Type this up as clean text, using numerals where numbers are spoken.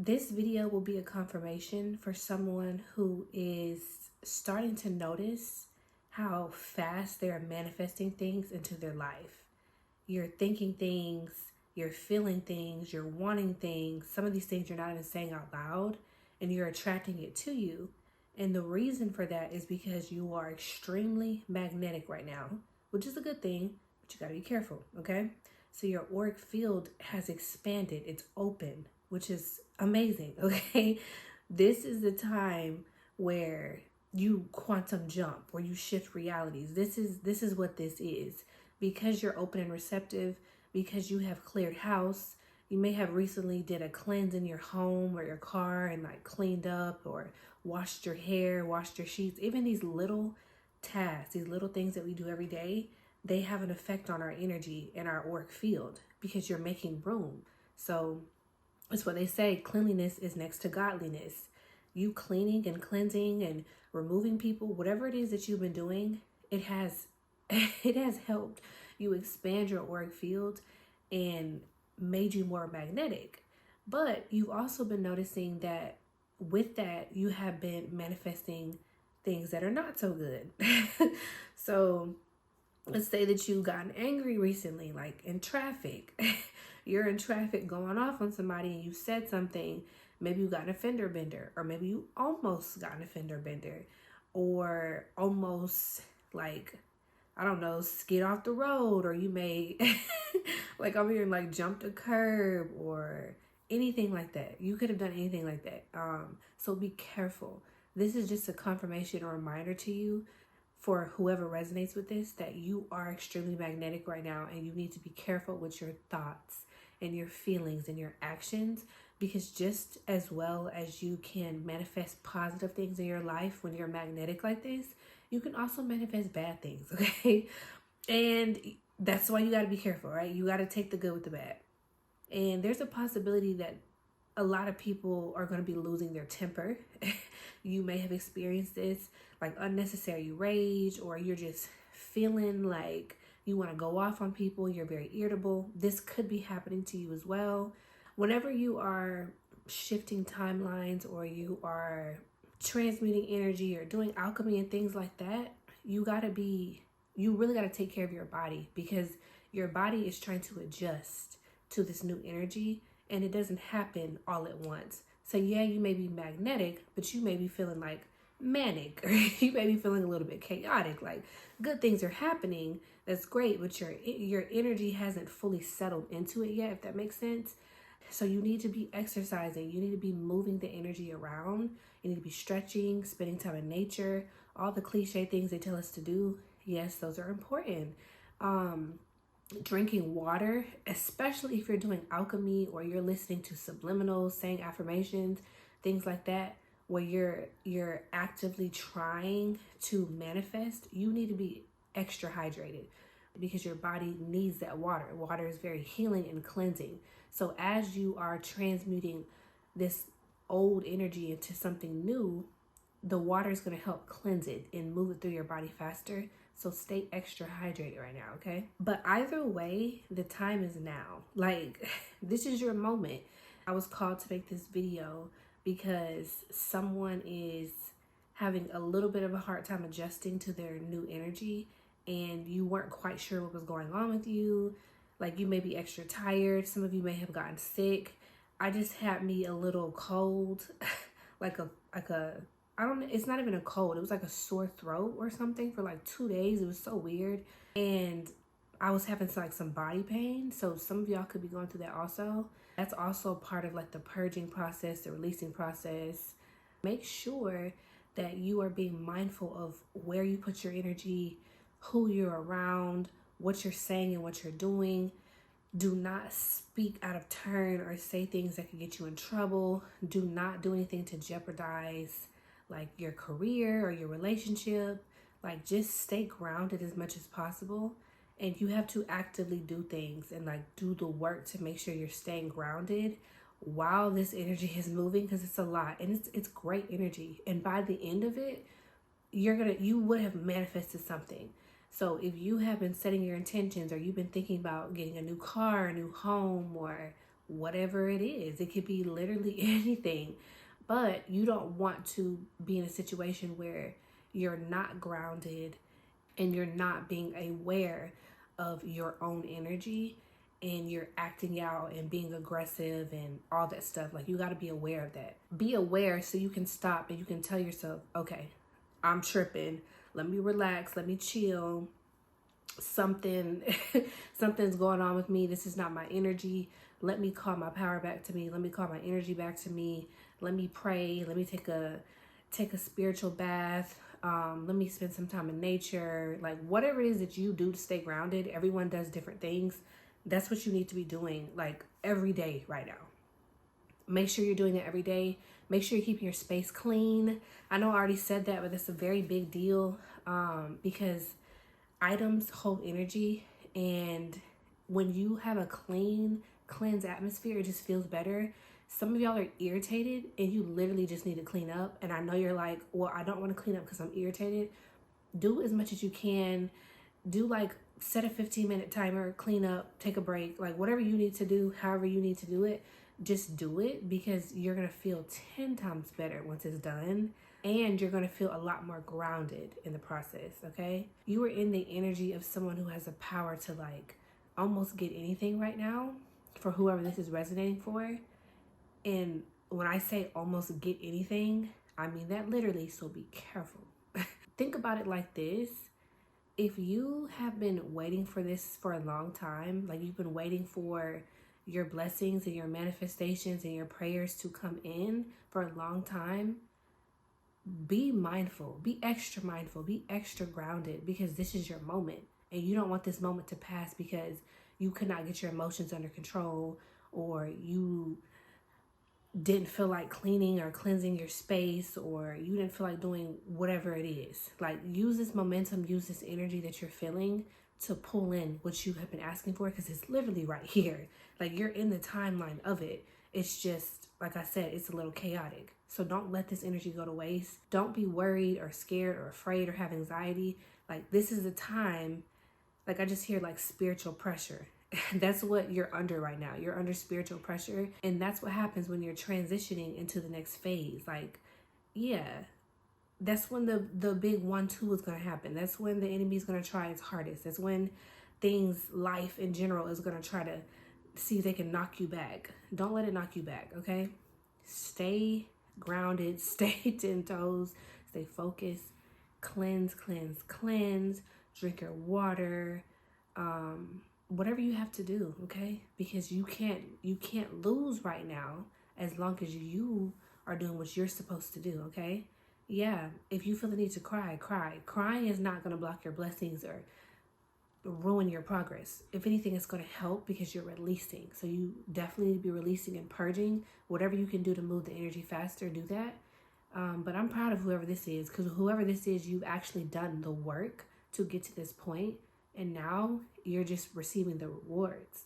This video will be a confirmation for someone who is starting to notice how fast they are manifesting things into their life. You're thinking things, you're feeling things, you're wanting things. Some of these things you're not even saying out loud, and you're attracting it to you. And the reason for that is because you are extremely magnetic right now, which is a good thing, but you got to be careful, okay? So your auric field has expanded, it's open, which is amazing, okay? This is the time where you quantum jump, where you shift realities. This is what this is. Because you're open and receptive, because you have cleared house, you may have recently did a cleanse in your home or your car and like cleaned up or washed your hair, washed your sheets. Even these little tasks, these little things that we do every day, they have an effect on our energy and our auric field because you're making room. So it's what they say, cleanliness is next to godliness. You cleaning and cleansing and removing people, whatever it is that you've been doing, it has helped you expand your auric field and made you more magnetic. But you've also been noticing that with that, you have been manifesting things that are not so good. So let's say that you've gotten angry recently, like in traffic. You're in traffic going off on somebody and you said something. Maybe you got a fender bender, or maybe you almost got a fender bender, or almost like, I don't know, skid off the road, or you may like over here like jumped a curb or anything like that. You could have done anything like that. So be careful. This is just a confirmation or reminder to you, for whoever resonates with this, that you are extremely magnetic right now and you need to be careful with your thoughts and your feelings and your actions, because just as well as you can manifest positive things in your life when you're magnetic like this, you can also manifest bad things, okay? And that's why you got to be careful, right? You got to take the good with the bad. And there's a possibility that a lot of people are going to be losing their temper. You may have experienced this, like unnecessary rage, or you're just feeling like you want to go off on people. You're very irritable. This could be happening to you as well. Whenever you are shifting timelines, or you are transmuting energy or doing alchemy and things like that, you really got to take care of your body, because your body is trying to adjust to this new energy, and it doesn't happen all at once. So yeah, you may be magnetic, but you may be feeling like manic, or you may be feeling a little bit chaotic. Like good things are happening, that's great, but your energy hasn't fully settled into it yet, if that makes sense. So you need to be exercising, you need to be moving the energy around, you need to be stretching, spending time in nature, all the cliche things they tell us to do. Yes, those are important. Drinking water, especially if you're doing alchemy or you're listening to subliminals, saying affirmations, things like that, where you're actively trying to manifest, you need to be extra hydrated, because your body needs that water. Water is very healing and cleansing. So as you are transmuting this old energy into something new, the water is going to help cleanse it and move it through your body faster. So stay extra hydrated right now, okay? But either way, the time is now. Like, this is your moment. I was called to make this video because someone is having a little bit of a hard time adjusting to their new energy, and you weren't quite sure what was going on with you. Like, you may be extra tired. Some of you may have gotten sick. I just had me a little cold, like a I don't know, it's not even a cold. It was like a sore throat or something for like 2 days. It was so weird. And I was having some body pain. So some of y'all could be going through that also. That's also part of like the purging process, the releasing process. Make sure that you are being mindful of where you put your energy, who you're around, what you're saying and what you're doing. Do not speak out of turn or say things that could get you in trouble. Do not do anything to jeopardize like your career or your relationship. Like, just stay grounded as much as possible. And you have to actively do things and like do the work to make sure you're staying grounded while this energy is moving, because it's a lot and it's great energy. And by the end of it, you would have manifested something. So if you have been setting your intentions, or you've been thinking about getting a new car, a new home, or whatever it is. It could be literally anything. But you don't want to be in a situation where you're not grounded and you're not being aware of your own energy, and you're acting out and being aggressive and all that stuff. Like, you got to be aware of that. Be aware so you can stop and you can tell yourself, okay, I'm tripping. Let me relax. Let me chill. Something's going on with me. This is not my energy. Let me call my power back to me. Let me call my energy back to me. Let me pray. Let me take a spiritual bath. Let me spend some time in nature. Like, whatever it is that you do to stay grounded, everyone does different things. That's what you need to be doing, like, every day right now. Make sure you're doing it every day. Make sure you're keeping your space clean. I know I already said that, but it's a very big deal, because items hold energy, and when you have a cleansed atmosphere, it just feels better. Some of y'all are irritated and you literally just need to clean up. And I know you're like, well, I don't want to clean up because I'm irritated. Do as much as you can. Do, like, set a 15-minute timer, clean up, take a break, like whatever you need to do, however you need to do it, just do it, because you're going to feel 10 times better once it's done. And you're going to feel a lot more grounded in the process, okay? You are in the energy of someone who has the power to, like, almost get anything right now, for whoever this is resonating for. And when I say almost get anything, I mean that literally, so be careful. Think about it like this. If you have been waiting for this for a long time, like you've been waiting for your blessings and your manifestations and your prayers to come in for a long time, be mindful, be extra grounded, because this is your moment. And you don't want this moment to pass because you could not get your emotions under control, or you didn't feel like cleaning or cleansing your space, or you didn't feel like doing whatever it is. Like, use this momentum, use this energy that you're feeling to pull in what you have been asking for, because it's literally right here. Like, you're in the timeline of it. It's just, like I said, it's a little chaotic. So don't let this energy go to waste. Don't be worried or scared or afraid or have anxiety. Like, this is the time, like, I just hear like spiritual pressure. That's what you're under right now. You're under spiritual pressure. And that's what happens when you're transitioning into the next phase. Like, yeah, that's when the big 1-2 is going to happen. That's when the enemy is going to try its hardest. That's when life in general is going to try to see if they can knock you back. Don't let it knock you back, okay? Stay grounded, stay 10 toes, stay focused, cleanse. Drink your water, whatever you have to do, okay? Because you can't lose right now as long as you are doing what you're supposed to do, okay? Yeah, if you feel the need to cry. Crying is not going to block your blessings or ruin your progress. If anything, it's going to help because you're releasing. So you definitely need to be releasing and purging. Whatever you can do to move the energy faster, do that. But I'm proud of whoever this is, because whoever this is, you've actually done the work to get to this point, and now you're just receiving the rewards.